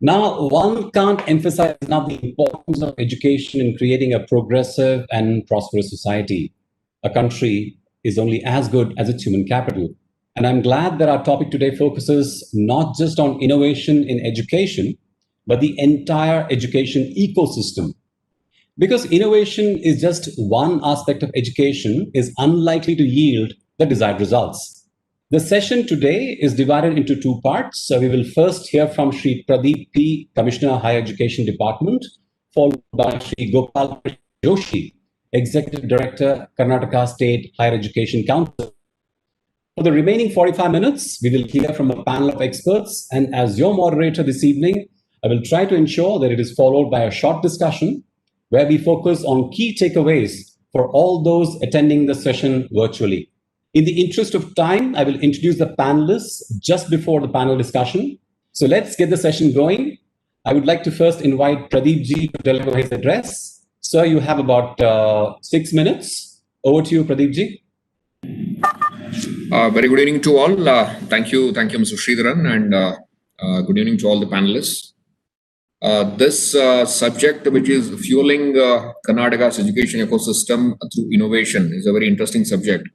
Now, one can't emphasize enough the importance of education in creating a progressive and prosperous society. A country is only as good as its human capital. And I'm glad that our topic today focuses not just on innovation in education, but the entire education ecosystem. Because innovation is just one aspect of education is unlikely to yield the desired results. The session today is divided into two parts. So we will first hear from Sri Pradeep P, Commissioner, Higher Education Department, followed by Sri Gopal Joshi, Executive Director, Karnataka State Higher Education Council. For the remaining 45 minutes, we will hear from a panel of experts. And as your moderator this evening, I will try to ensure that it is followed by a short discussion where we focus on key takeaways for all those attending the session virtually. In the interest of time, I will introduce the panelists just before the panel discussion. So let's get the session going. I would like to first invite Pradeep ji to deliver his address. Sir, you have about 6 minutes. Over to you, Pradeep ji. Very good evening to all. Thank you, Mr. Sridharan, and good evening to all the panelists. This subject, which is fueling Karnataka's education ecosystem through innovation, is a very interesting subject.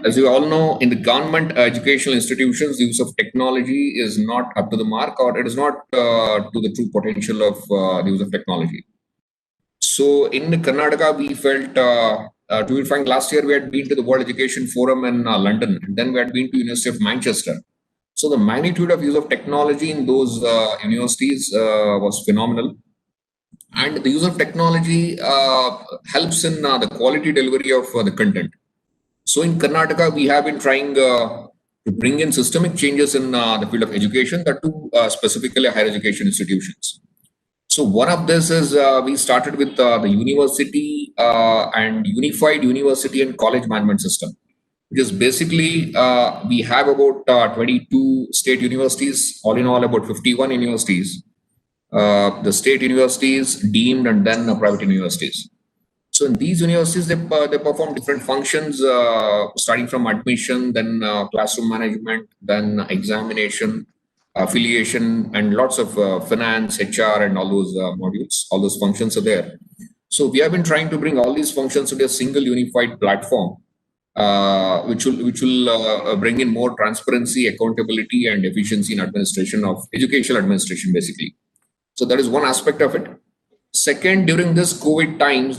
As you all know, in the government educational institutions, the use of technology is not up to the mark, or it is not to the true potential of the use of technology. So in Karnataka, we felt, to be frank, last year we had been to the World Education Forum in London, and then we had been to University of Manchester. So the magnitude of use of technology in those universities was phenomenal. And the use of technology helps in the quality delivery of the content. So in Karnataka, we have been trying to bring in systemic changes in the field of education, that too specifically higher education institutions. So one of this is we started with the university and unified university and college management system, which is basically we have about 22 state universities, all in all about 51 universities, the state universities, deemed, and then private universities. So in these universities, they perform different functions, starting from admission, then classroom management, then examination, affiliation, and lots of finance, HR, and all those modules. All those functions are there. So we have been trying to bring all these functions into a single unified platform, which will bring in more transparency, accountability, and efficiency in administration of educational administration, basically. So that is one aspect of it. Second, during these COVID times,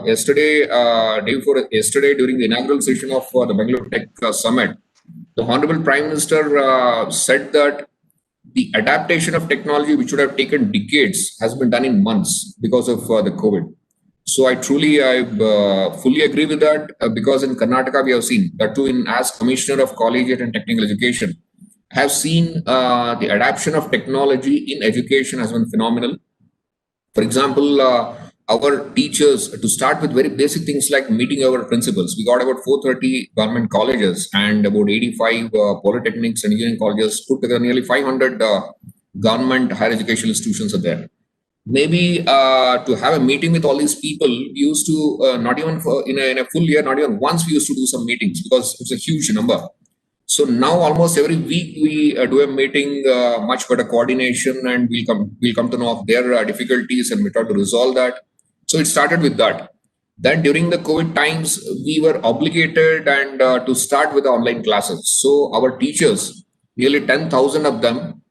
yesterday, day before yesterday, during the inaugural session of the Bangalore Tech Summit, the Honorable Prime Minister said that the adaptation of technology, which would have taken decades, has been done in months because of the COVID. So I fully agree with that, because in Karnataka, we have seen that too, as Commissioner of Collegiate and Technical Education, have seen the adoption of technology in education has been phenomenal. For example, our teachers, to start with very basic things like meeting our principals, we got about 430 government colleges and about 85 polytechnics and engineering colleges, put together nearly 500 government higher education institutions are there. Maybe to have a meeting with all these people, we used to not even in a full year, not even once we used to do some meetings, because it's a huge number. So now almost every week we do a meeting, much better coordination, and we'll come to know of their difficulties and we try to resolve that. So it started with that. Then during the COVID times, we were obligated and to start with online classes. So our teachers, nearly 10,000 of them,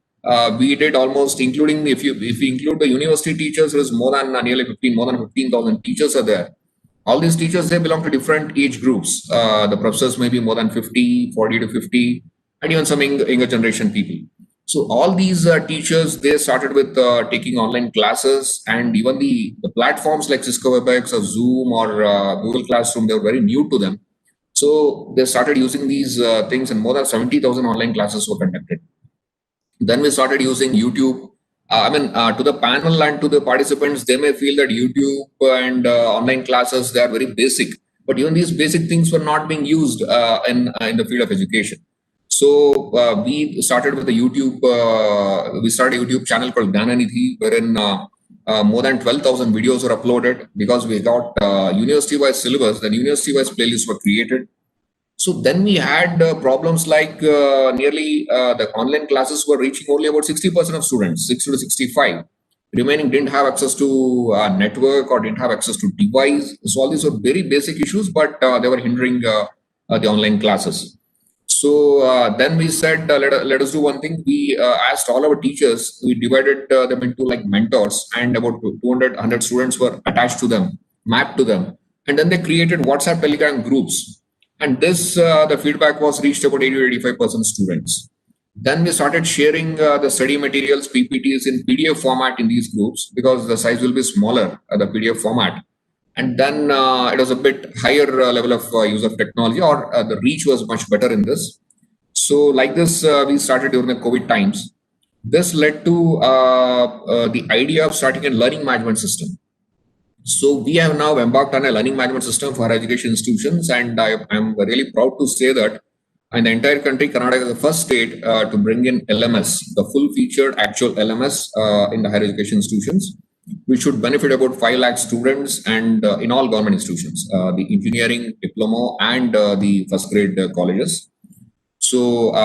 we did almost, including if we include the university teachers, there is more than 15,000 teachers are there. All these teachers, they belong to different age groups. The professors may be more than 50, 40 to 50, and even some younger generation people. So all these teachers, they started with taking online classes, and even the platforms like Cisco WebEx or Zoom or Google Classroom, they were very new to them. So they started using these things, and more than 70,000 online classes were conducted. Then we started using YouTube. To the panel and to the participants, they may feel that YouTube and online classes, they are very basic, but even these basic things were not being used in the field of education. So we started with the YouTube. We started a YouTube channel called Gyananidhi, wherein more than 12,000 videos were uploaded, because we got university-wise syllabus. Then university-wise playlists were created. So then we had problems like nearly the online classes were reaching only about 60% of students, 60 to 65. Remaining didn't have access to network or didn't have access to device. So all these were very basic issues, but they were hindering the online classes. So then we said, let us do one thing. We asked all our teachers, we divided them into like mentors, and about 200, 100 students were attached to them, mapped to them. And then they created WhatsApp Telegram groups. And this, the feedback was reached about 80 to 85% students. Then we started sharing the study materials, PPTs in PDF format in these groups because the size will be smaller, the PDF format. And then it was a bit higher level of use of technology, or the reach was much better in this. So like this, we started during the COVID times. This led to the idea of starting a learning management system. So we have now embarked on a learning management system for higher education institutions, and I'm really proud to say that in the entire country, Karnataka is the first state to bring in LMS, the full-featured actual LMS in the higher education institutions, which should benefit about 5 lakh students and in all government institutions, the engineering, diploma, and the first grade colleges. So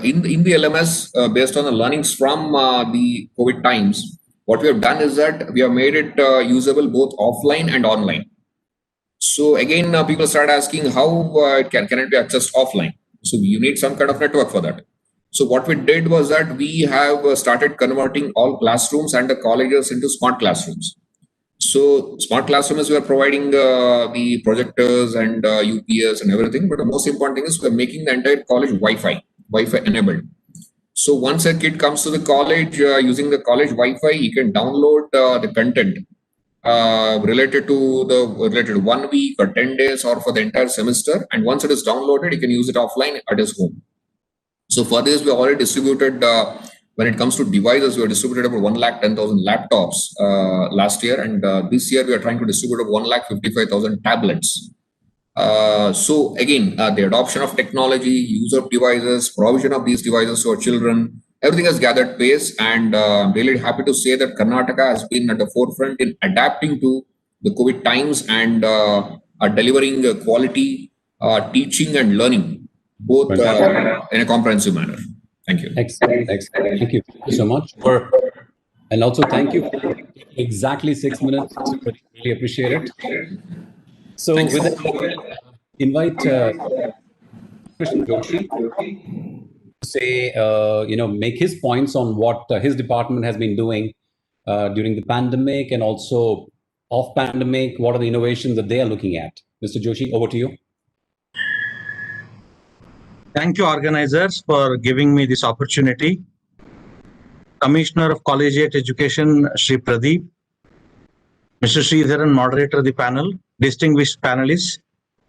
in the LMS, based on the learnings from the COVID times, what we have done is that we have made it usable both offline and online. So again, people start asking how can it be accessed offline? So you need some kind of network for that. So what we did was that we have started converting all classrooms and the colleges into smart classrooms. So smart classrooms, we are providing the projectors and UPS and everything. But the most important thing is we're making the entire college Wi-Fi enabled. So once a kid comes to the college using the college Wi-Fi, he can download the content related to 1 week or 10 days or for the entire semester. And once it is downloaded, he can use it offline at his home. So for this, we already distributed, when it comes to devices, we have distributed about 110,000 laptops last year. And this year, we are trying to distribute about 155,000 tablets. So again, the adoption of technology, use of devices, provision of these devices to our children, everything has gathered pace. And I'm really happy to say that Karnataka has been at the forefront in adapting to the COVID times and delivering quality teaching and learning, both in a comprehensive manner. Thank you. Excellent. Excellent. Thank you so much. And also thank you for exactly 6 minutes. Really appreciate it. So Thanks. with that, invite Krishna Joshi to say, make his points on what his department has been doing during the pandemic and also off pandemic. What are the innovations that they are looking at? Mr. Joshi, over to you. Thank you, organizers, for giving me this opportunity. Commissioner of Collegiate Education, Shri Pradeep, Mr. Sridharan, moderator of the panel, distinguished panelists,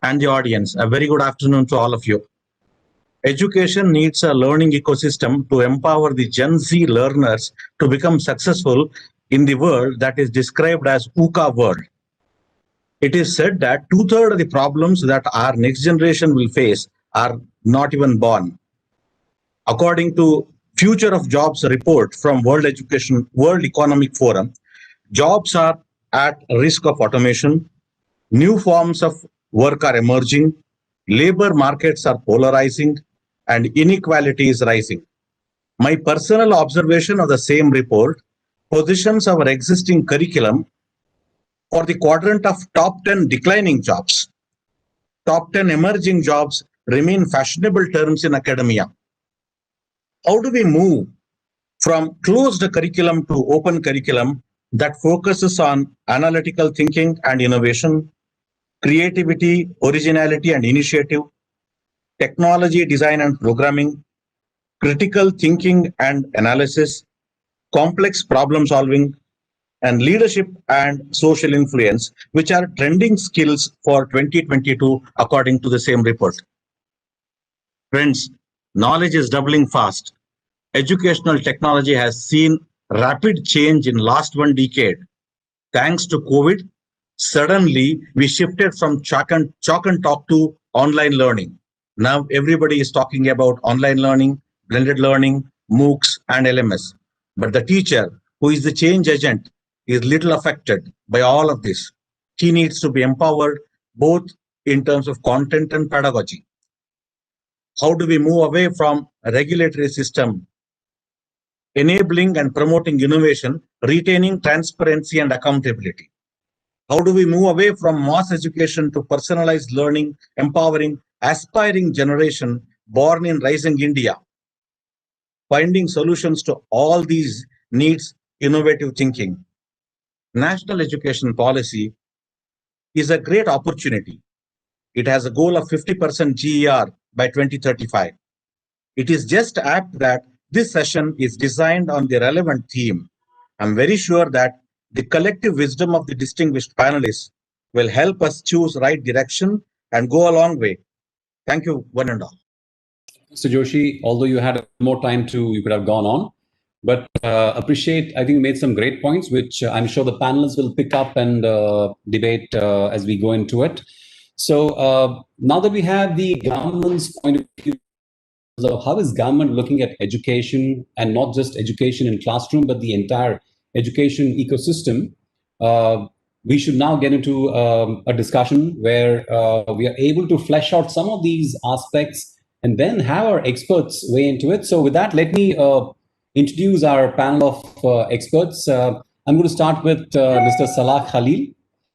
and the audience, a very good afternoon to all of you. Education needs a learning ecosystem to empower the Gen Z learners to become successful in the world that is described as VUCA world. It is said that 2/3 of the problems that our next generation will face are not even born. According to Future of Jobs report from World Economic Forum, jobs are at risk of automation, new forms of work are emerging, labor markets are polarizing, and inequality is rising. My personal observation of the same report positions our existing curriculum for the quadrant of top 10 declining jobs. Top 10 emerging jobs remain fashionable terms in academia. How do we move from closed curriculum to open curriculum that focuses on analytical thinking and innovation, creativity, originality and initiative, technology, design and programming, critical thinking and analysis, complex problem solving, and leadership and social influence, which are trending skills for 2022 according to the same report. Friends, knowledge is doubling fast. Educational technology has seen rapid change in last 1 decade. Thanks to COVID, suddenly we shifted from chalk and talk to online learning. Now everybody is talking about online learning, blended learning, MOOCs and LMS. But the teacher, who is the change agent, is little affected by all of this. He needs to be empowered both in terms of content and pedagogy. How do we move away from a regulatory system, enabling and promoting innovation, retaining transparency and accountability? How do we move away from mass education to personalized learning, empowering aspiring generation born in rising India? Finding solutions to all these needs innovative thinking. National education policy is a great opportunity. It has a goal of 50% GER by 2035. It is just apt that this session is designed on the relevant theme. I'm very sure that the collective wisdom of the distinguished panelists will help us choose right direction and go a long way. Thank you, one and all. Mr. Joshi, although you had more time you could have gone on, but appreciate, I think you made some great points, which I'm sure the panelists will pick up and debate as we go into it. So now that we have the government's point of view, so how is government looking at education, and not just education in classroom, but the entire education ecosystem? We should now get into a discussion where we are able to flesh out some of these aspects and then have our experts weigh into it. So with that, let me introduce our panel of experts. I'm going to start with Mr. Salah Khalil,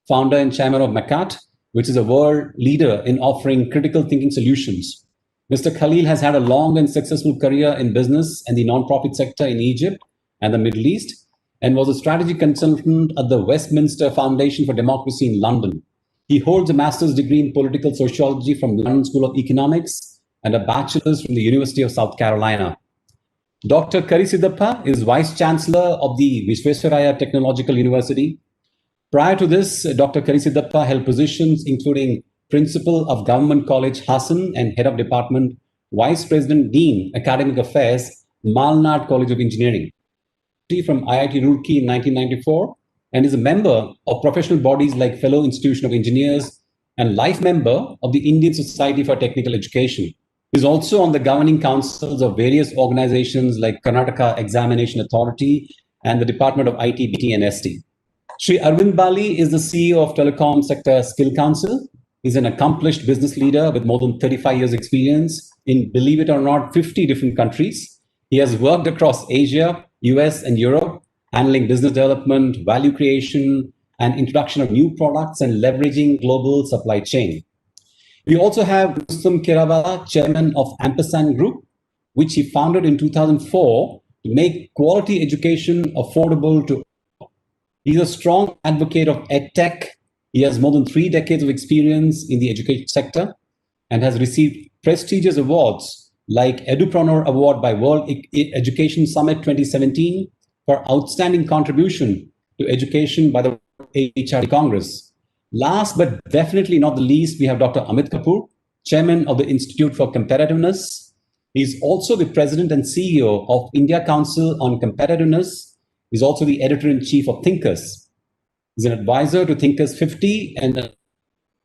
founder and chairman of MACAT, which is a world leader in offering critical thinking solutions. Mr. Khalil has had a long and successful career in business and the nonprofit sector in Egypt and the Middle East, and was a strategy consultant at the Westminster Foundation for Democracy in London. He holds a master's degree in political sociology from London School of Economics and a bachelor's from the University of South Carolina. Dr. Kari Siddappa is Vice Chancellor of the Visvesvaraya Technological University. Prior to this, Dr. Kari Siddappa held positions including Principal of Government College Hassan and Head of Department, Vice President Dean, Academic Affairs, Malnad College of Engineering. From IIT Roorkee in 1994, and is a member of professional bodies like Fellow Institution of Engineers and life member of the Indian Society for Technical Education. He is also on the governing councils of various organizations like Karnataka Examination Authority and the Department of IT, BT, and ST. Sri Arvind Bali is the CEO of Telecom Sector Skill Council. He's an accomplished business leader with more than 35 years experience in, believe it or not, 50 different countries. He has worked across Asia, US, and Europe, handling business development, value creation, and introduction of new products and leveraging global supply chain. We also have Rustam Kerawala, chairman of Ampersand Group, which he founded in 2004 to make quality education affordable to all. He's a strong advocate of EdTech. He has more than 3 decades of experience in the education sector and has received prestigious awards like Edupreneur Award by World Education Summit 2017 for outstanding contribution to education by the HRD Congress. Last but definitely not the least, we have Dr. Amit Kapoor, chairman of the Institute for Competitiveness. He's also the president and CEO of India Council on Competitiveness. He's also the editor-in-chief of Thinkers. He's an advisor to Thinkers 50 and the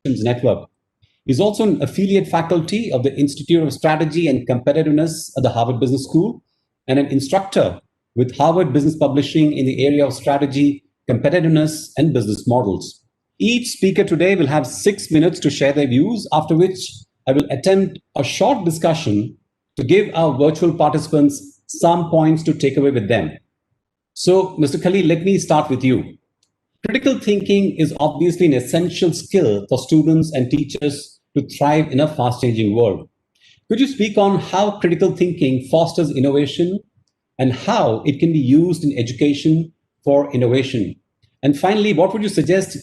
Network. He's also an affiliate faculty of the Institute of Strategy and Competitiveness at the Harvard Business School and an instructor with Harvard Business Publishing in the area of strategy, competitiveness, and business models. Each speaker today will have 6 minutes to share their views, after which I will attempt a short discussion to give our virtual participants some points to take away with them. So, Mr. Khalil, let me start with you. Critical thinking is obviously an essential skill for students and teachers to thrive in a fast-changing world. Could you speak on how critical thinking fosters innovation and how it can be used in education for innovation? And finally, what would you suggest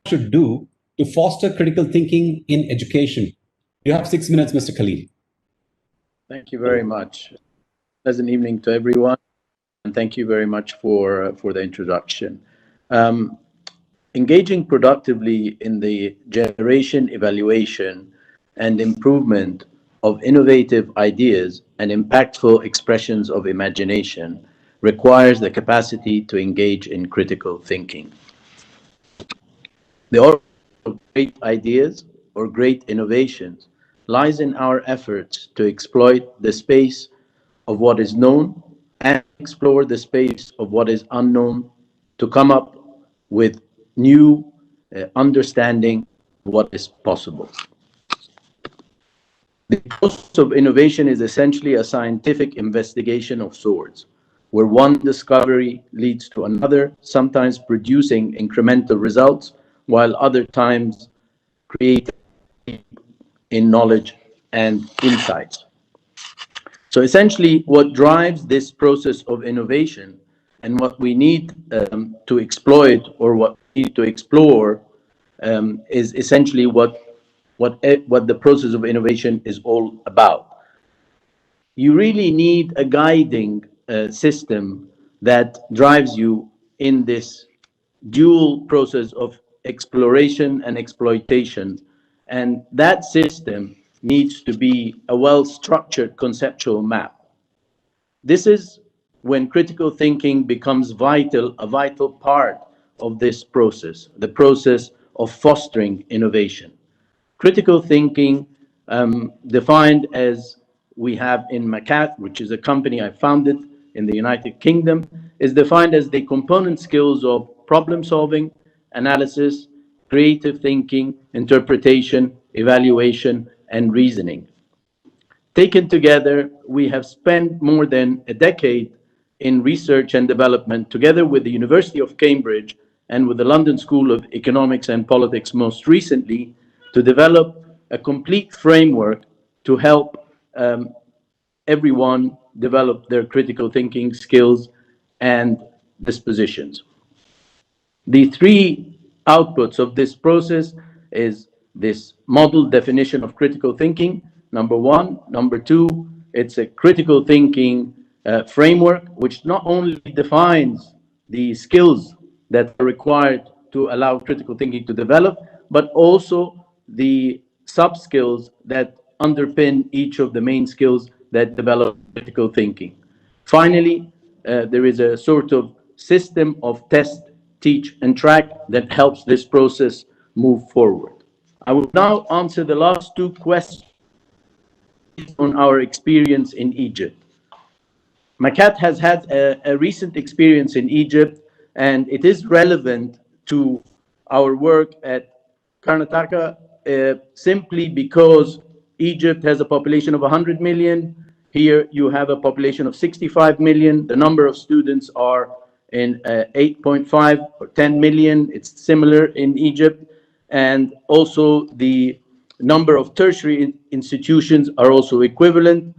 should do to foster critical thinking in education? You have 6 minutes, Mr. Khalil. Thank you very much. Pleasant evening to everyone, and thank you very much for the introduction. Engaging productively in the generation, evaluation, and improvement of innovative ideas and impactful expressions of imagination requires the capacity to engage in critical thinking. The origin of great ideas or great innovations lies in our efforts to exploit the space of what is known and explore the space of what is unknown to come up with new understanding of what is possible. The process of innovation is essentially a scientific investigation of sorts, where one discovery leads to another, sometimes producing incremental results, while other times creating in knowledge and insights. So essentially, what drives this process of innovation and what we need to exploit, or what we need to explore, is essentially what the process of innovation is all about. You really need a guiding system that drives you in this dual process of exploration and exploitation. And that system needs to be a well-structured conceptual map. This is when critical thinking becomes a vital part of this process, the process of fostering innovation. Critical thinking, defined as we have in MACAT, which is a company I founded in the United Kingdom, is defined as the component skills of problem solving, analysis, creative thinking, interpretation, evaluation, and reasoning. Taken together, we have spent more than a decade in research and development, together with the University of Cambridge and with the London School of Economics and Politics most recently, to develop a complete framework to help everyone develop their critical thinking skills and dispositions. The three outputs of this process is this model definition of critical thinking, number one. Number two, it's a critical thinking framework, which not only defines the skills that are required to allow critical thinking to develop, but also the sub-skills that underpin each of the main skills that develop critical thinking. Finally, there is a sort of system of test, teach, and track that helps this process move forward. I will now answer the last two questions on our experience in Egypt. MACAT has had a recent experience in Egypt, and it is relevant to our work at Karnataka simply because Egypt has a population of 100 million. Here you have a population of 65 million. The number of students are in 8.5 or 10 million. It's similar in Egypt. And also the number of tertiary institutions are also equivalent.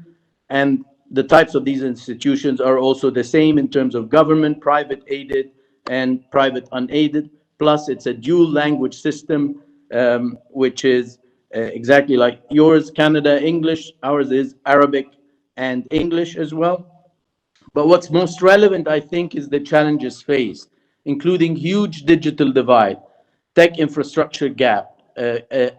And the types of these institutions are also the same in terms of government, private aided, and private unaided. Plus, it's a dual language system, which is exactly like yours, Canada English. Ours is Arabic and English as well. But what's most relevant, I think, is the challenges faced, including huge digital divide, tech infrastructure gap,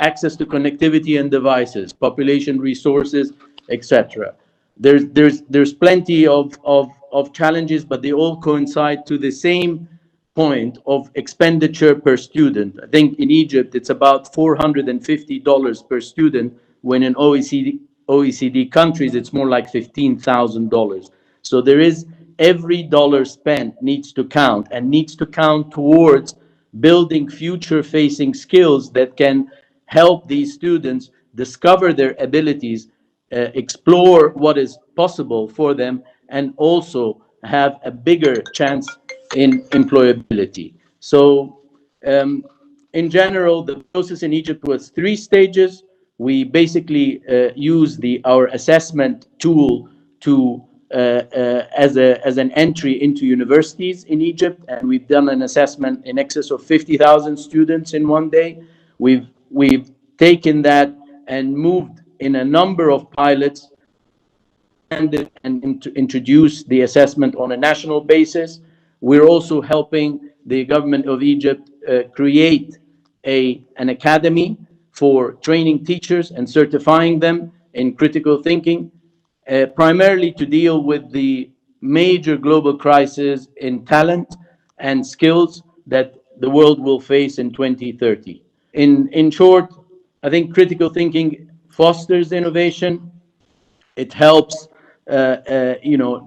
access to connectivity and devices, population resources, etc. There's plenty of challenges, but they all coincide to the same point of expenditure per student. I think in Egypt, it's about $450 per student, when in OECD countries, it's more like $15,000. So there is, every dollar spent needs to count, and needs to count towards building future-facing skills that can help these students discover their abilities, explore what is possible for them, and also have a bigger chance in employability. So in general, the process in Egypt was 3 stages. We basically use our assessment tool to as an entry into universities in Egypt, and we've done an assessment in excess of 50,000 students in one day. We've taken that and moved in a number of pilots and introduced the assessment on a national basis. We're also helping the government of Egypt create an academy for training teachers and certifying them in critical thinking, primarily to deal with the major global crisis in talent and skills that the world will face in 2030. In short, I think critical thinking fosters innovation. It helps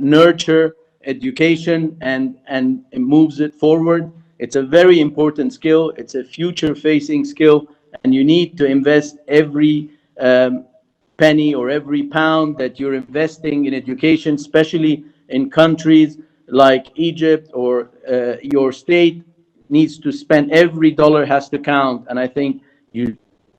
nurture education and moves it forward. It's a very important skill. It's a future-facing skill, and you need to invest every penny or every pound that you're investing in education, especially in countries like Egypt or your state, needs to spend every dollar has to count. And I think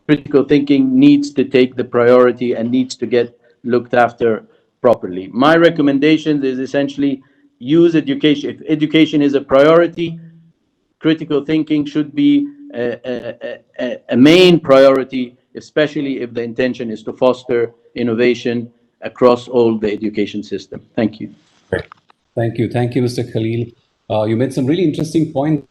critical thinking needs to take the priority and needs to get looked after properly. My recommendations is essentially use education. If education is a priority, critical thinking should be a main priority, especially if the intention is to foster innovation across all the education system. Thank you. Thank you. Thank you, Mr. Khalil. You made some really interesting points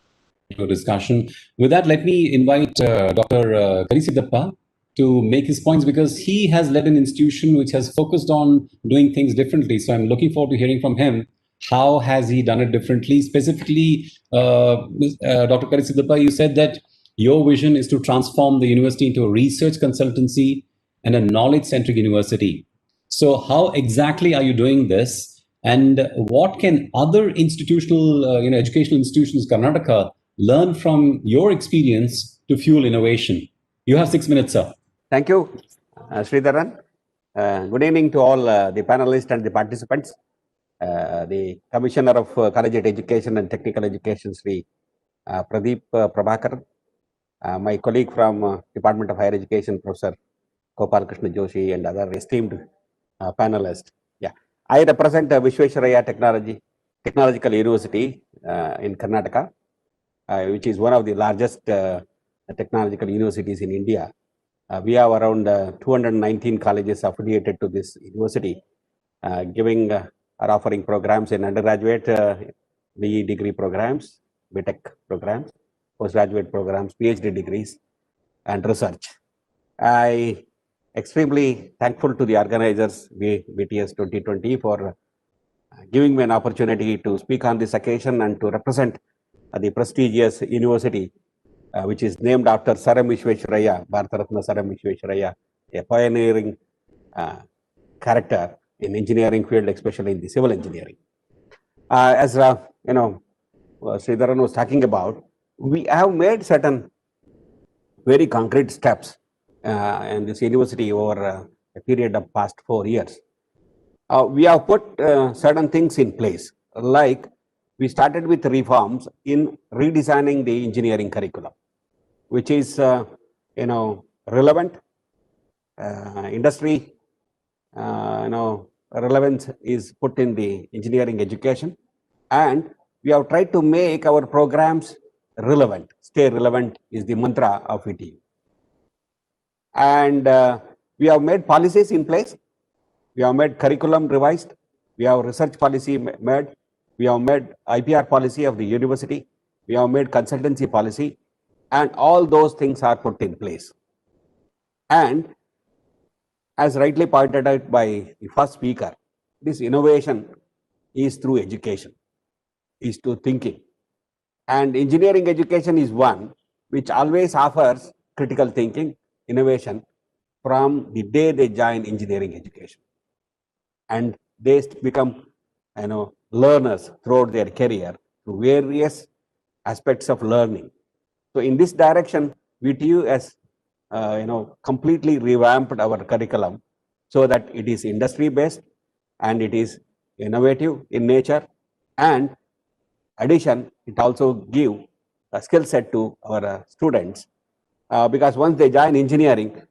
in your discussion. With that, let me invite Dr. Karisiddappa to make his points because he has led an institution which has focused on doing things differently. So I'm looking forward to hearing from him. How has he done it differently? Specifically, Dr. Karisiddappa, you said that your vision is to transform the university into a research consultancy and a knowledge-centric university. So how exactly are you doing this? And what can other institutional, educational institutions in Karnataka learn from your experience to fuel innovation? You have 6 minutes, sir. Thank you, Sridharan. Good evening to all the panelists and the participants. The Commissioner of Collegiate Education and Technical Education, Sri Pradeep Prabhakar, my colleague from Department of Higher Education, Professor Gopal Krishna Joshi, and other esteemed panelists. Yeah, I represent Visvesvaraya Technological University in Karnataka, which is one of the largest technological universities in India. We have around 219 colleges affiliated to this university, giving or offering programs in undergraduate BE degree programs, BTech programs, postgraduate programs, PhD degrees, and research. I extremely thankful to the organizers, BTS 2020, for giving me an opportunity to speak on this occasion and to represent the prestigious university, which is named after Sir M. Visvesvaraya, Bharata Ratna Sir M. Visvesvaraya, a pioneering character in engineering field, especially in the civil engineering. As Sridharan was talking about, we have made certain very concrete steps in this university over a period of past 4 years. We have put certain things in place, like we started with reforms in redesigning the engineering curriculum, which is relevant. Industry relevance is put in the engineering education, and we have tried to make our programs relevant. Stay relevant is the mantra of VTU. And we have made policies in place. We have made curriculum revised. We have research policy made. We have made IPR policy of the university. We have made consultancy policy, and all those things are put in place. And as rightly pointed out by the first speaker, this innovation is through education, is through thinking. And engineering education is one which always offers critical thinking, innovation from the day they join engineering education. And they become learners throughout their career through various aspects of learning. So in this direction, VTU has completely revamped our curriculum so that it is industry based and it is innovative in nature. And addition, it also gives a skill set to our students because once they join engineering,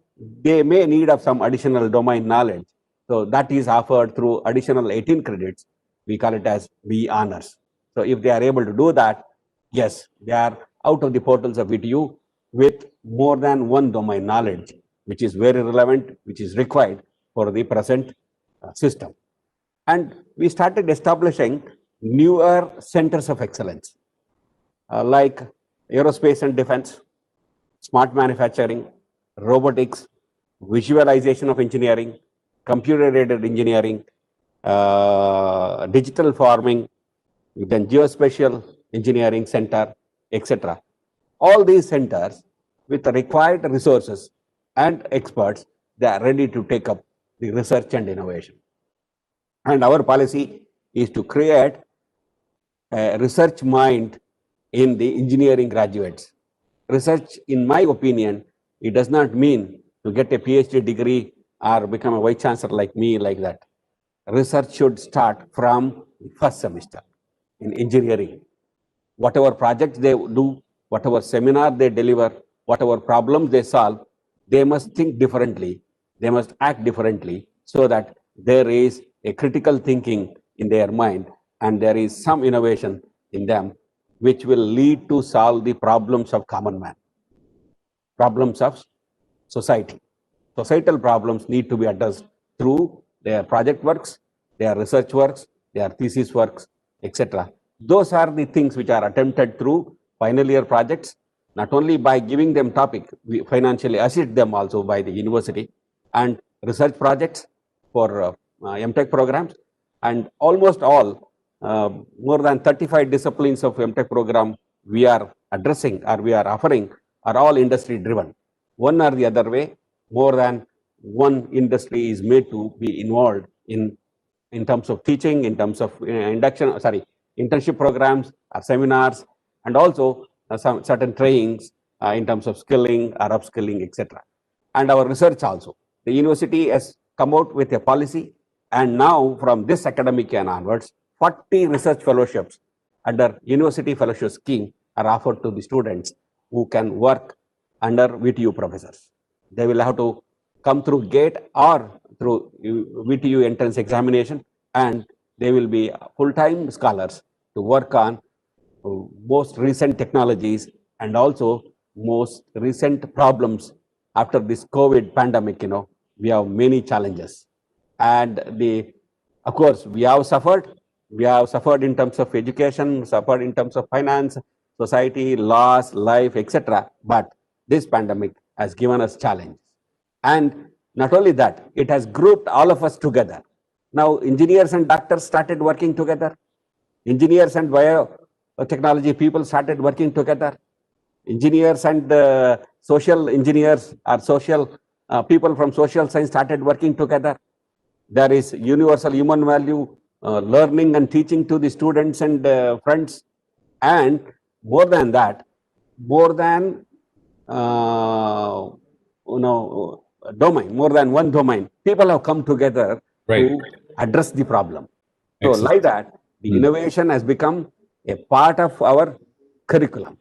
they may need of some additional domain knowledge. So that is offered through additional 18 credits. We call it as BE honors. So if they are able to do that, yes, they are out of the portals of VTU with more than one domain knowledge, which is very relevant, which is required for the present system. And we started establishing newer centers of excellence, like aerospace and defense, smart manufacturing, robotics, visualization of engineering, computer-aided engineering, digital farming, then geospatial engineering center, etc. All these centers with the required resources and experts, they are ready to take up the research and innovation. And our policy is to create a research mind in the engineering graduates. Research, in my opinion, it does not mean to get a PhD degree or become a vice chancellor like me, like that. Research should start from first semester in engineering. Whatever projects they do, whatever seminar they deliver, whatever problems they solve, they must think differently. They must act differently so that there is a critical thinking in their mind and there is some innovation in them which will lead to solve the problems of common man, problems of society. Societal problems need to be addressed through their project works, their research works, their thesis works, etc. Those are the things which are attempted through final year projects, not only by giving them topic, we financially assist them also by the university, and research projects for MTech programs, and almost all, more than 35 disciplines of MTech program we are addressing or we are offering are all industry driven. One or the other way, more than one industry is made to be involved in terms of teaching, in terms of internship programs or seminars, and also some certain trainings in terms of skilling or upskilling, etc. And our research also. The university has come out with a policy, and now from this academic year onwards, 40 research fellowships under university fellowship scheme are offered to the students who can work under VTU professors. They will have to come through GATE or through VTU entrance examination, and they will be full-time scholars to work on most recent technologies and also most recent problems. After this COVID pandemic, we have many challenges, and of course, we have suffered. We have suffered in terms of education, suffered in terms of finance, society, loss, life, etc. But this pandemic has given us challenges. And not only that, it has grouped all of us together. Now, engineers and doctors started working together. Engineers and biotechnology people started working together. Engineers and social engineers or social people from social science started working together. There is universal human value learning and teaching to the students and friends. And more than that, more than domain, more than one domain, people have come together to address the problem. So like that, the innovation has become a part of our curriculum.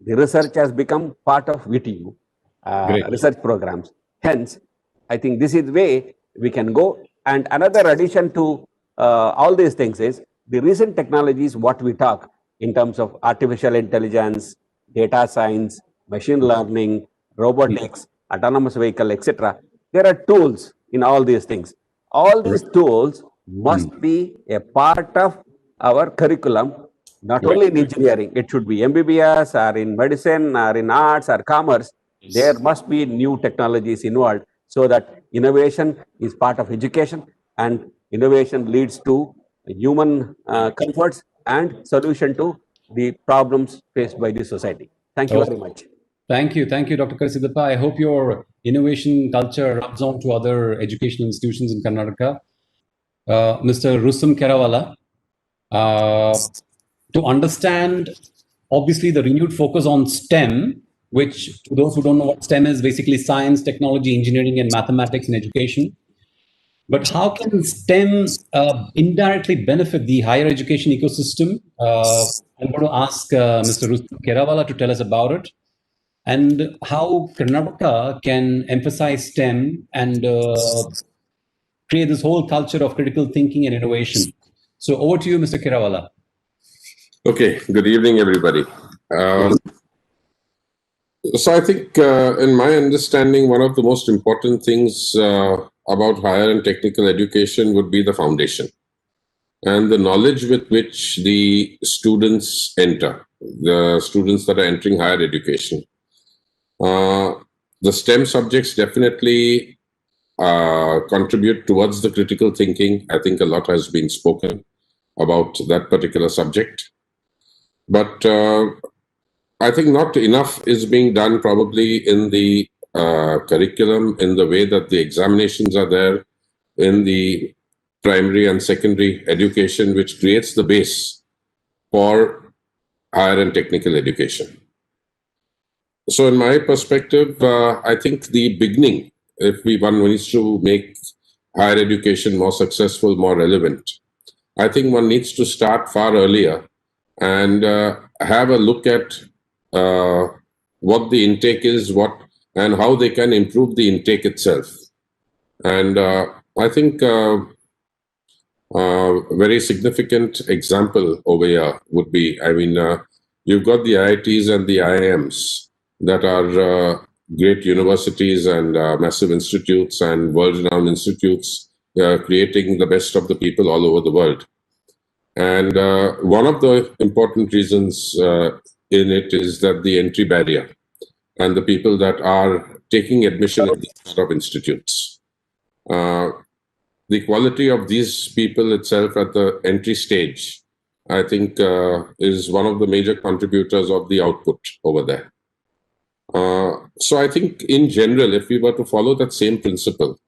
The research has become part of VTU research programs. Hence, I think this is the way we can go. And another addition to all these things is the recent technologies, what we talk in terms of artificial intelligence, data science, machine learning, robotics, autonomous vehicle, etc. There are tools in all these things. All these tools must be a part of our curriculum, not only in engineering. It should be MBBS or in medicine or in arts or commerce. There must be new technologies involved so that innovation is part of education, and innovation leads to human comforts and solution to the problems faced by the society. Thank you very much. Thank you, Dr. Karasidappa. I hope your innovation culture rubs on to other educational institutions in Karnataka. Mr. Rusum Kerawala, to understand, obviously, the renewed focus on STEM, which, to those who don't know what STEM is, basically science, technology, engineering, and mathematics in education. But how can STEM indirectly benefit the higher education ecosystem? I'm going to ask Mr. Rusum Kerawala to tell us about it, and how Karnataka can emphasize STEM and create this whole culture of critical thinking and innovation. So over to you, Mr. Kerawala. Okay, good evening, everybody. So I think, in my understanding, one of the most important things about higher and technical education would be the foundation and the knowledge with which the students enter, the students that are entering higher education. The STEM subjects definitely contribute towards the critical thinking. I think a lot has been spoken about that particular subject. But I think not enough is being done probably in the curriculum, in the way that the examinations are there, in the primary and secondary education, which creates the base for higher and technical education. So in my perspective, I think the beginning if one needs to make higher education more successful, more relevant, I think one needs to start far earlier and have a look at what the intake is, and how they can improve the intake itself. And I think very significant example over here would be, you've got the IITs and the IIMs that are great universities and massive institutes and world-renowned institutes creating the best of the people all over the world. And one of the important reasons in it is that the entry barrier and the people that are taking admission in these sort of institutes. The quality of these people itself at the entry stage, I think, is one of the major contributors of the output over there. So I think in general, if we were to follow that same principle,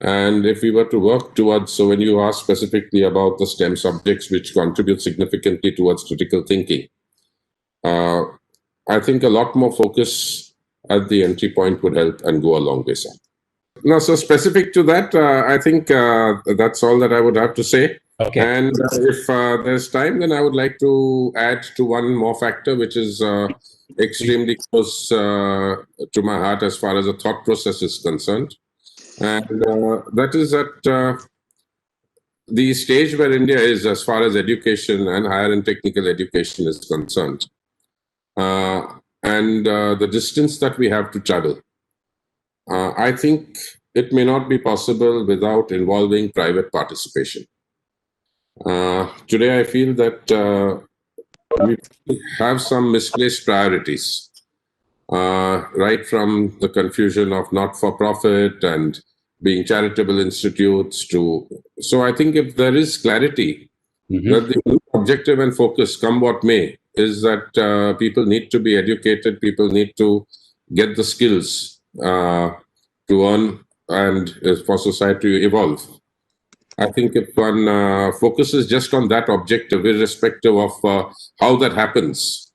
and if we were to work towards, so when you ask specifically about the STEM subjects which contribute significantly towards critical thinking, I think a lot more focus at the entry point would help and go a long way, sir. No, so specific to that, I think that's all that I would have to say. Okay. And if there's time, then I would like to add to one more factor, which is extremely close to my heart as far as the thought process is concerned. And that is that the stage where India is as far as education and higher and technical education is concerned, and the distance that we have to travel, I think it may not be possible without involving private participation. Today, I feel that we have some misplaced priorities, right from the confusion of not-for-profit and being charitable institutes to. So I think if there is clarity that the objective and focus, come what may, is that people need to be educated, people need to get the skills to earn and for society to evolve. I think if one focuses just on that objective, irrespective of how that happens,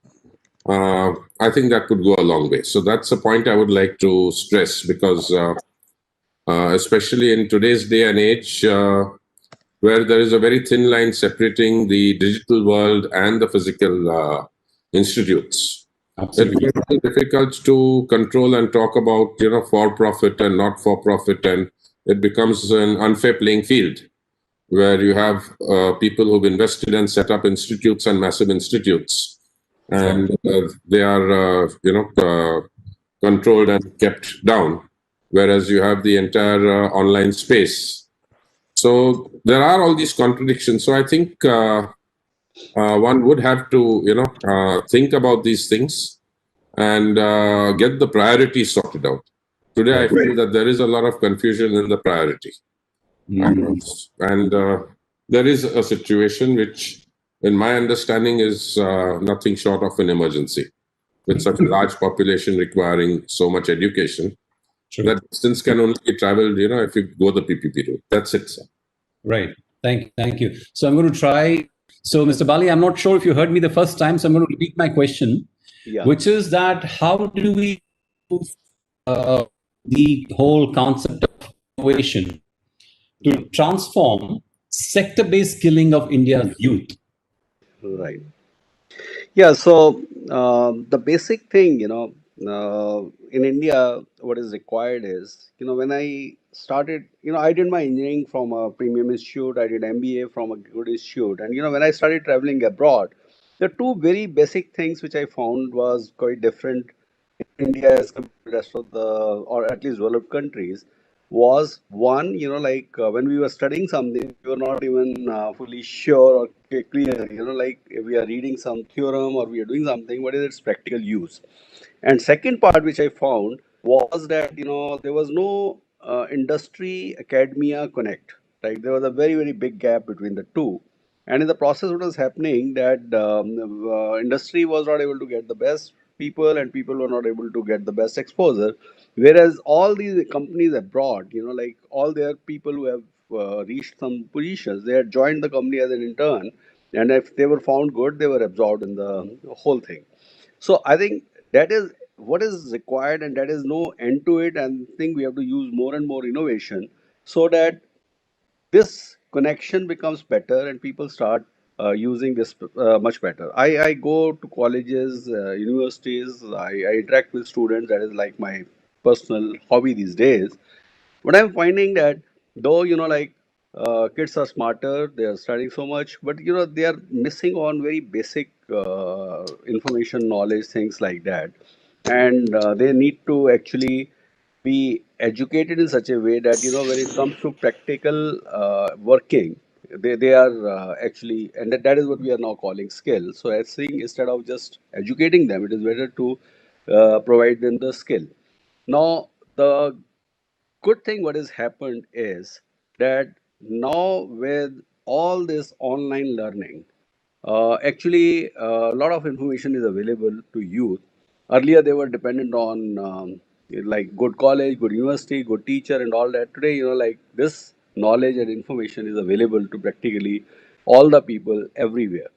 I think that could go a long way. So that's a point I would like to stress, because especially in today's day and age, where there is a very thin line separating the digital world and the physical institutes. Absolutely. It's very difficult to control and talk about, for-profit and not-for-profit, and it becomes an unfair playing field where you have people who've invested and set up institutes and massive institutes, and they are, controlled and kept down, whereas you have the entire online space. So there are all these contradictions. So I think one would have to, think about these things and get the priorities sorted out. Today, I feel that there is a lot of confusion in the priority. And there is a situation which, in my understanding, is nothing short of an emergency. With such a large population requiring so much education, that distance can only be traveled, if you go the PPP route. That's it, sir. Right. Thank you. So I'm going to try. So, Mr. Bali, I'm not sure if you heard me the first time, so I'm going to repeat my question, which is that how do we move the whole concept of innovation to transform sector-based skilling of India's youth? Right. Yeah. So the basic thing, in India, what is required is, when I started, I did my engineering from a premium institute. I did MBA from a good institute. And, when I started traveling abroad, the two very basic things which I found was quite different in India as compared to the rest of the, or at least developed countries, was one, when we were studying something, we were not even fully sure or clear, if we are reading some theorem or we are doing something, what is its practical use? And second part which I found was that, there was no industry academia connect. Like there was a very, very big gap between the two. And in the process, what was happening that industry was not able to get the best people and people were not able to get the best exposure. Whereas all these companies abroad, all their people who have reached some positions, they had joined the company as an intern. And if they were found good, they were absorbed in the whole thing. So I think that is what is required, and that is no end to it. And I think we have to use more and more innovation so that this connection becomes better and people start using this much better. I go to colleges, universities, I interact with students. That is like my personal hobby these days. But I'm finding that though, like kids are smarter, they are studying so much, but they are missing on very basic information, knowledge, things like that. And they need to actually be educated in such a way that, when it comes to practical working, they are actually, and that is what we are now calling skill. So I think instead of just educating them, it is better to provide them the skill. Now, the good thing what has happened is that now with all this online learning, actually a lot of information is available to youth. Earlier they were dependent on like good college, good university, good teacher and all that. Today, like this knowledge and information is available to practically all the people everywhere,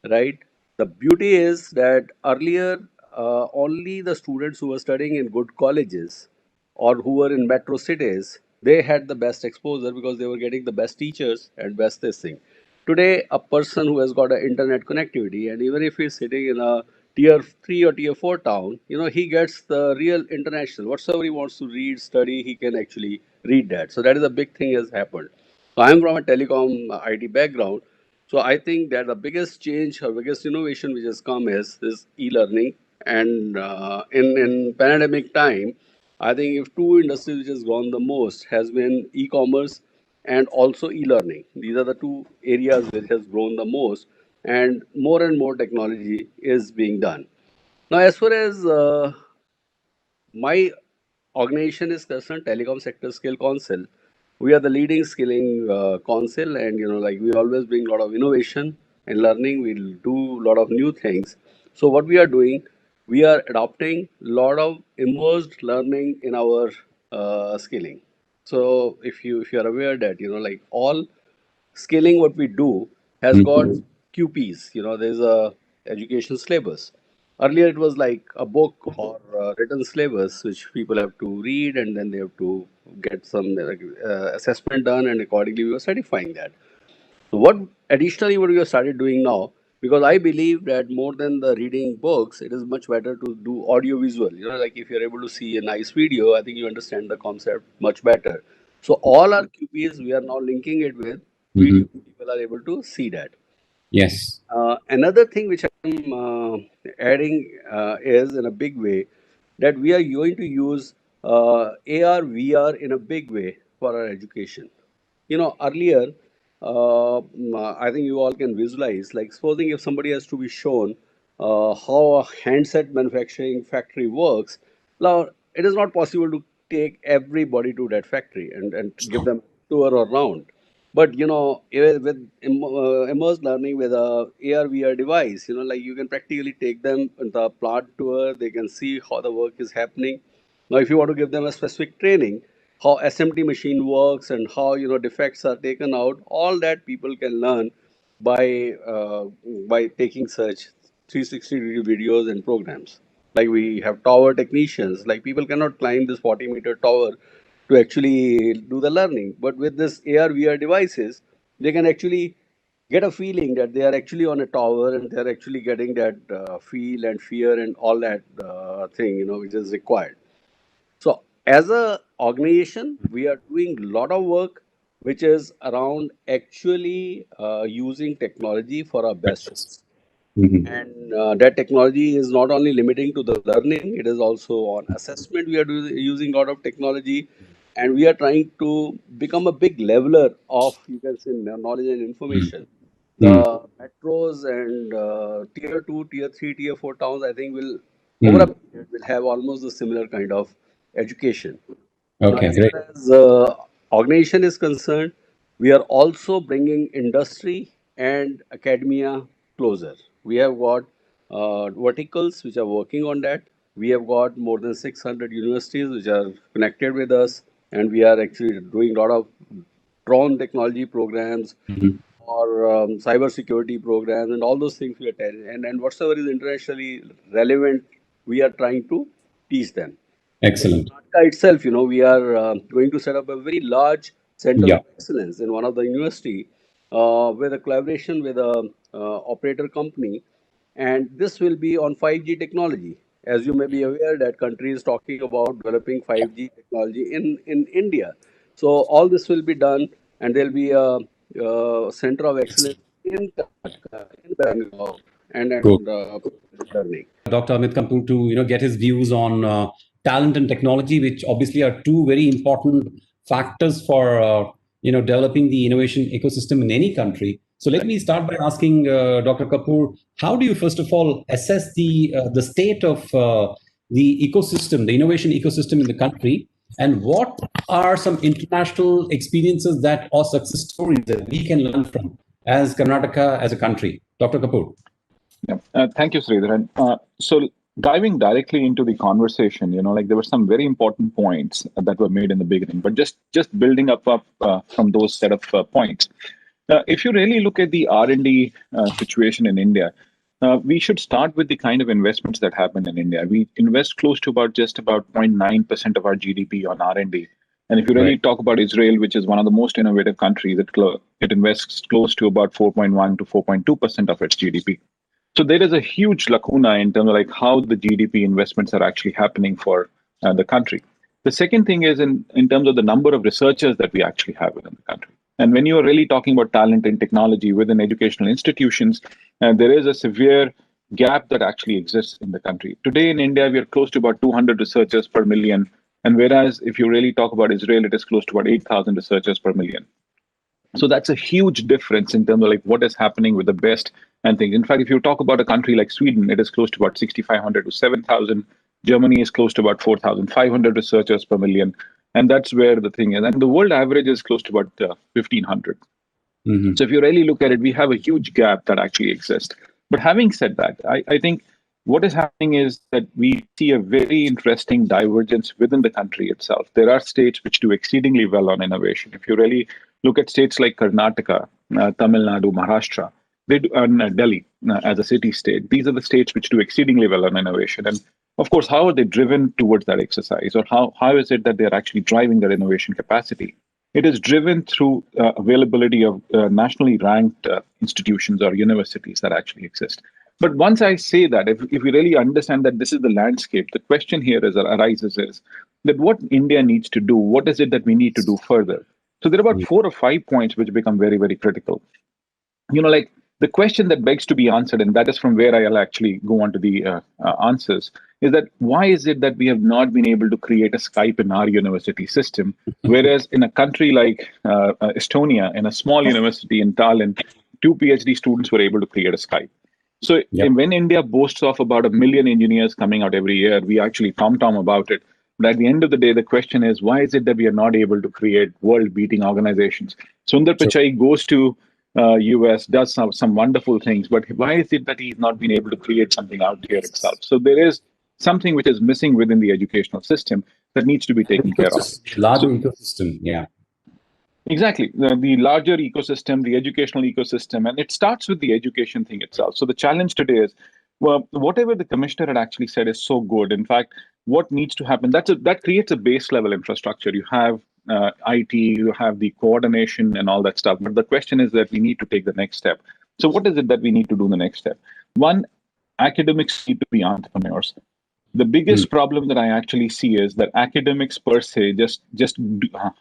right? The beauty is that earlier only the students who were studying in good colleges or who were in metro cities, they had the best exposure because they were getting the best teachers and best this thing. Today, a person who has got an internet connectivity, and even if he's sitting in a tier 3 or tier 4 town, he gets the real international. Whatsoever he wants to read, study, he can actually read that. So that is a big thing has happened. So I'm from a telecom IT background. So I think that the biggest change or biggest innovation which has come is this e-learning. And in pandemic time, I think if two industries which has grown the most has been e-commerce and also e-learning. These are the two areas which has grown the most, and more technology is being done. Now, as far as my organization is concerned, Telecom Sector Skill Council, we are the leading skilling council, and like we always bring a lot of innovation and learning. We'll do a lot of new things. So what we are doing, we are adopting a lot of immersed learning in our skilling. So if you are aware that like all scaling what we do has got QPs. There's a education syllabus. Earlier, it was like a book or written syllabus which people have to read, and then they have to get some assessment done, and accordingly, we were certifying that. So, what we have started doing now, because I believe that more than the reading books, it is much better to do audio visual. Like if you're able to see a nice video, I think you understand the concept much better. So, all our QPs, we are now linking it with video. People are able to see that. Yes. Another thing which I'm adding is in a big way that we are going to use AR, VR in a big way for our education. Earlier, I think you all can visualize, like supposing if somebody has to be shown how a handset manufacturing factory works, now it is not possible to take everybody to that factory and give them a tour around. But with immersed learning with a AR VR device, like you can practically take them on the plant tour. They can see how the work is happening. Now, if you want to give them a specific training, how SMT machine works and how defects are taken out, all that people can learn by taking such 360-degree videos and programs. Like we have tower technicians, like people cannot climb this 40-meter tower to actually do the learning. But with this AR VR devices, they can actually get a feeling that they are actually on a tower and they are actually getting that feel and fear and all that thing, which is required. So as a organization, we are doing a lot of work which is around actually using technology for our best. And that technology is not only limiting to the learning, it is also on assessment. We are using a lot of technology, and we are trying to become a big leveler of, you can say, knowledge and information. The metros and tier 2, tier 3, tier 4 towns, I think over a period, will have almost the similar kind of education. Now, Okay, as great. far as organization is concerned, we are also bringing industry and academia closer. We have got verticals which are working on that. We have got more than 600 universities which are connected with us, and we are actually doing a lot of drone technology programs or cyber security programs and all those things we are telling. And whatsoever is internationally relevant, we are trying to teach them. Excellent. Karnataka itself, we are going to set up a very large center Yeah. of excellence in one of the university with a collaboration with a operator company, and this will be on 5G technology. As you may be aware, that country is talking about developing 5G technology in India. So all this will be done, and there'll be a center of excellence in Karnataka, in Bangalore, and Good. learning. Dr. Amit Kapoor to get his views on talent and technology, which obviously are two very important factors for developing the innovation ecosystem in any country. So let me start by asking Dr. Kapoor, how do you first of all assess the state of the ecosystem, the innovation ecosystem in the country, and what are some international experiences that or success stories that we can learn from as Karnataka as a country? Dr. Kapoor. Yeah. Thank you, Sridharan. So diving directly into the conversation, there were some very important points that were made in the beginning, but just building up from those set of points. If you really look at the R&D situation in India, we should start with the kind of investments that happen in India. We invest close to just about 0.9% of our GDP on R&D. And if you really talk about Israel, which is one of the most innovative countries, it invests close to about 4.1 to 4.2% of its GDP. So there is a huge lacuna in terms of like how the GDP investments are actually happening for the country. The second thing is in terms of the number of researchers that we actually have within the country. And when you are really talking about talent and technology within educational institutions, there is a severe gap that actually exists in the country. Today in India, we are close to about 200 researchers per million. And whereas if you really talk about Israel, it is close to about 8,000 researchers per million. So that's a huge difference in terms of like what is happening with the best and things. In fact, if you talk about a country like Sweden, it is close to about 6,500 to 7,000. Germany is close to about 4,500 researchers per million. And that's where the thing is. And the world average is close to about 1,500. Mm-hmm. So if you really look at it, we have a huge gap that actually exists. But having said that, I think what is happening is that we see a very interesting divergence within the country itself. There are states which do exceedingly well on innovation. If you really look at states like Karnataka, Tamil Nadu, Maharashtra, they do, and Delhi as a city state, these are the states which do exceedingly well on innovation. And of course, how are they driven towards that exercise? Or how is it that they're actually driving their innovation capacity? It is driven through availability of nationally ranked institutions or universities that actually exist. But once I say that, if we really understand that this is the landscape, the question here arises is that what India needs to do, what is it that we need to do further? So there are about 4 or 5 points which become very, very critical. Like the question that begs to be answered, and that is from where I'll actually go on to the answers, is that why is it that we have not been able to create a Skype in our university system, whereas in a country like Estonia, in a small university in Tallinn, 2 PhD students were able to create a Skype. So when India boasts of about 1 million engineers coming out every year, we actually tom-tom about it. But at the end of the day, the question is, why is it that we are not able to create world-beating organizations? Sundar Pichai goes to US, does some wonderful things, but why is it that he's not been able to create something out here itself? So there is something which is missing within the educational system that needs to be taken care of. Larger ecosystem, yeah. Exactly. The larger ecosystem, the educational ecosystem, and it starts with the education thing itself. So the challenge today is, well, whatever the commissioner had actually said is so good. In fact, what needs to happen, that creates a base level infrastructure. You have IT, you have the coordination and all that stuff. But the question is that we need to take the next step. So what is it that we need to do the next step? One, academics need to be entrepreneurs. The biggest problem that I actually see is that academics per se just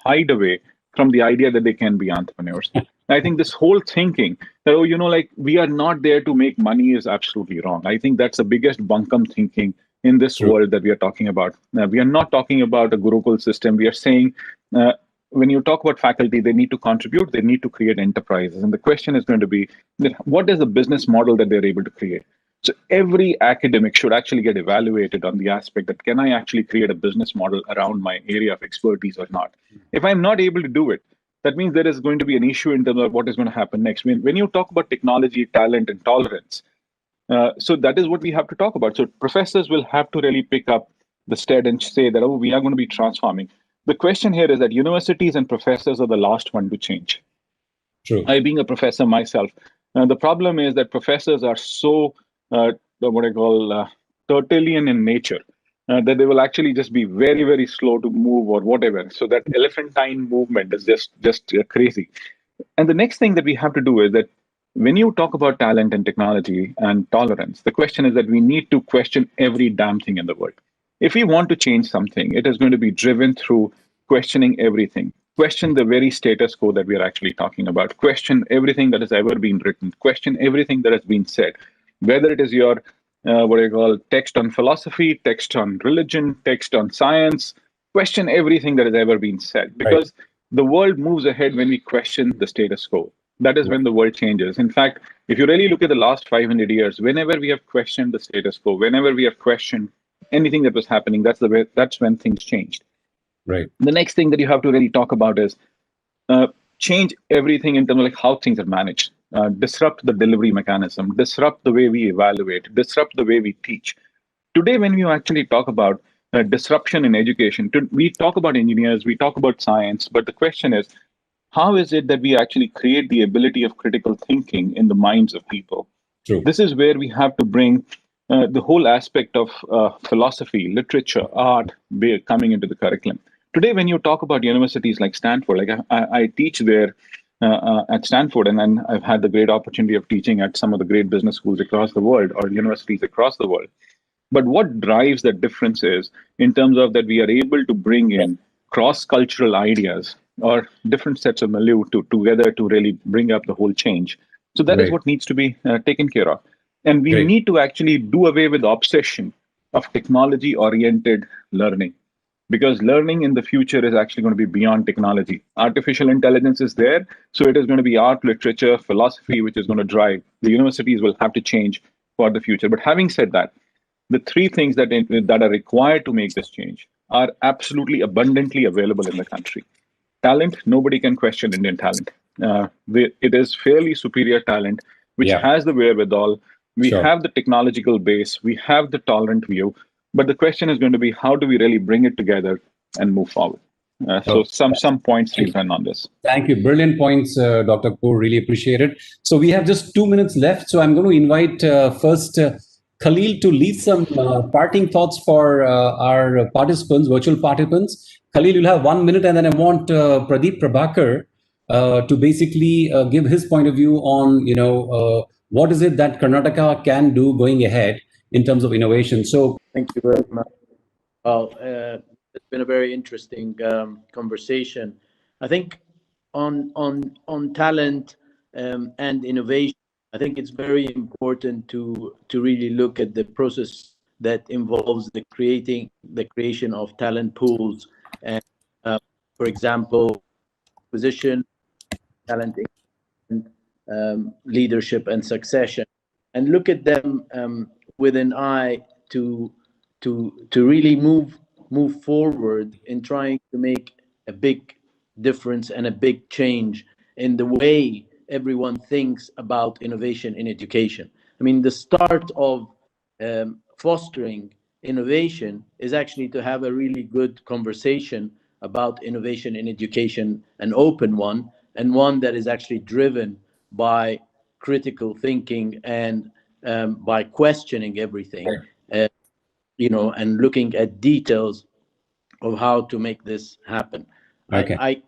hide away from the idea that they can be entrepreneurs. I think this whole thinking that, we are not there to make money is absolutely wrong. I think that's the biggest bunkum thinking in this world that we are talking about. We are not talking about a Gurukul system. We are saying when you talk about faculty, they need to contribute, they need to create enterprises. And the question is going to be, what is the business model that they're able to create? So every academic should actually get evaluated on the aspect that can I actually create a business model around my area of expertise or not? If I'm not able to do it, that means there is going to be an issue in terms of what is going to happen next. When you talk about technology, talent, and tolerance, so that is what we have to talk about. So professors will have to really pick up the stead and say that, we are going to be transforming. The question here is that universities and professors are the last one to change. True. I, being a professor myself, the problem is that professors are so what I call Tertullian in nature. that they will actually just be very, very slow to move or whatever. So that elephantine movement is just crazy. And the next thing that we have to do is that when you talk about talent and technology and tolerance, the question is that we need to question every damn thing in the world. If we want to change something, it is going to be driven through questioning everything. Question the very status quo that we are actually talking about. Question everything that has ever been written. Question everything that has been said. Whether it is your what I call text on philosophy, text on religion, text on science. Question everything that has ever been said, because the world moves ahead when we question the status quo. That is when the world changes. In fact, if you really look at the last 500 years, whenever we have questioned the status quo, whenever we have questioned anything that was happening, that's when things changed. Right. The next thing that you have to really talk about is change everything in terms of like how things are managed. Disrupt the delivery mechanism, disrupt the way we evaluate, disrupt the way we teach. Today, when we actually talk about disruption in education, we talk about engineers, we talk about science, but the question is, how is it that we actually create the ability of critical thinking in the minds of people? True. This is where we have to bring the whole aspect of philosophy, literature, art coming into the curriculum. Today, when you talk about universities like Stanford, like I teach there at Stanford, and then I've had the great opportunity of teaching at some of the great business schools across the world or universities across the world. But what drives that difference is in terms of that we are able to bring in cross-cultural ideas or different sets of milieu together to really bring up the whole change. So that is what needs to be taken care of. And we need to actually do away with the obsession of technology-oriented learning, because learning in the future is actually going to be beyond technology. Artificial intelligence is there, so it is going to be art, literature, philosophy, which is going to drive. The universities will have to change for the future. But having said that, the three things that are required to make this change are absolutely abundantly available in the country. Talent, nobody can question Indian talent. It is fairly superior talent, which has the wherewithal. We have the technological base, we have the tolerant view, but the question is going to be, how do we really bring it together and move forward? So some points to run on this. Thank you. Brilliant points, Dr. Kapoor. Really appreciate it. So we have just 2 minutes left. So I'm going to invite first Khalil to leave some parting thoughts for our participants, virtual participants. Khalil, you'll have 1 minute, and then I want Pradeep Prabhakar to basically give his point of view on, what is it that Karnataka can do going ahead in terms of innovation. So thank you very much. Well, it's been a very interesting conversation. I think on talent and innovation, I think it's very important to really look at the process that involves the creation of talent pools, and for example, acquisition, talent, leadership, and succession, and look at them with an eye to really move forward in trying to make a big difference and a big change in the way everyone thinks about innovation in education. I mean, the start of fostering innovation is actually to have a really good conversation about innovation in education, an open one, and one that is actually driven by critical thinking and by questioning everything, and looking at details of how to make this happen. Okay.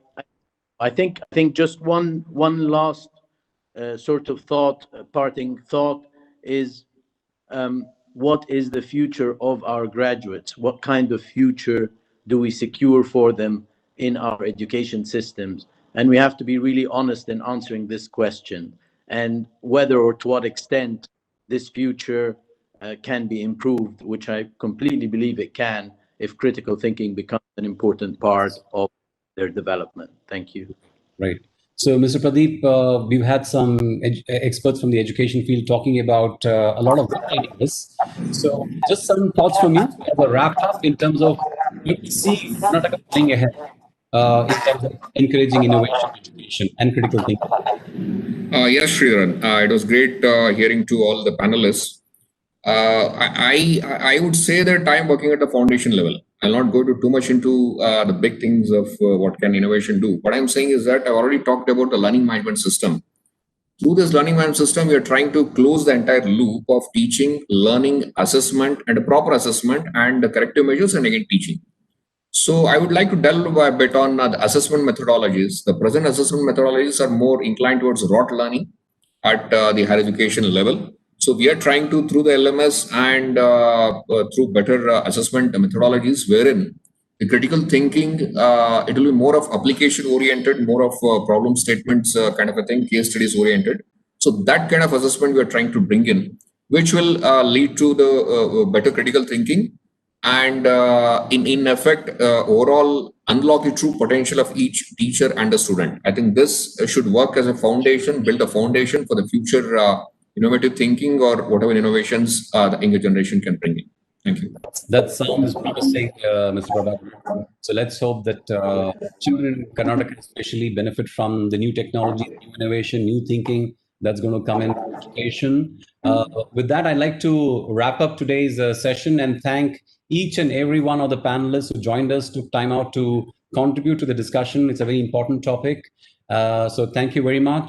I think just one last sort of parting thought is, what is the future of our graduates? What kind of future do we secure for them in our education systems? And we have to be really honest in answering this question, and whether or to what extent this future can be improved, which I completely believe it can, if critical thinking becomes an important part of their development. Thank you. Right. So, Mr. Pradeep, we've had some experts from the education field talking about a lot of good ideas. So, just some thoughts from you as a wrap up in terms of you see Karnataka going ahead in terms of encouraging innovation, education, and critical thinking. Yes, Sridharan. It was great hearing to all the panelists. I would say that I'm working at the foundation level. I'll not go too much into the big things of what can innovation do. What I'm saying is that I've already talked about the learning management system. Through this learning management system, we are trying to close the entire loop of teaching, learning, assessment, and a proper assessment, and the corrective measures, and again teaching. So I would like to delve a bit on the assessment methodologies. The present assessment methodologies are more inclined towards rote learning at the higher education level. So we are trying to, through the LMS and through better assessment methodologies, wherein the critical thinking, it will be more of application oriented, more of problem statements kind of a thing, case studies oriented. So that kind of assessment we are trying to bring in, which will lead to the better critical thinking, and in effect overall unlock the true potential of each teacher and the student. I think this should work as a foundation, build a foundation for the future innovative thinking or whatever innovations the younger generation can bring in. Thank you. That sounds promising, Mr. Prabhakar. So let's hope that children in Karnataka especially benefit from the new technology, new innovation, new thinking that's going to come in education. With that, I'd like to wrap up today's session and thank each and every one of the panelists who joined us, took time out to contribute to the discussion. It's a very important topic. So thank you very much.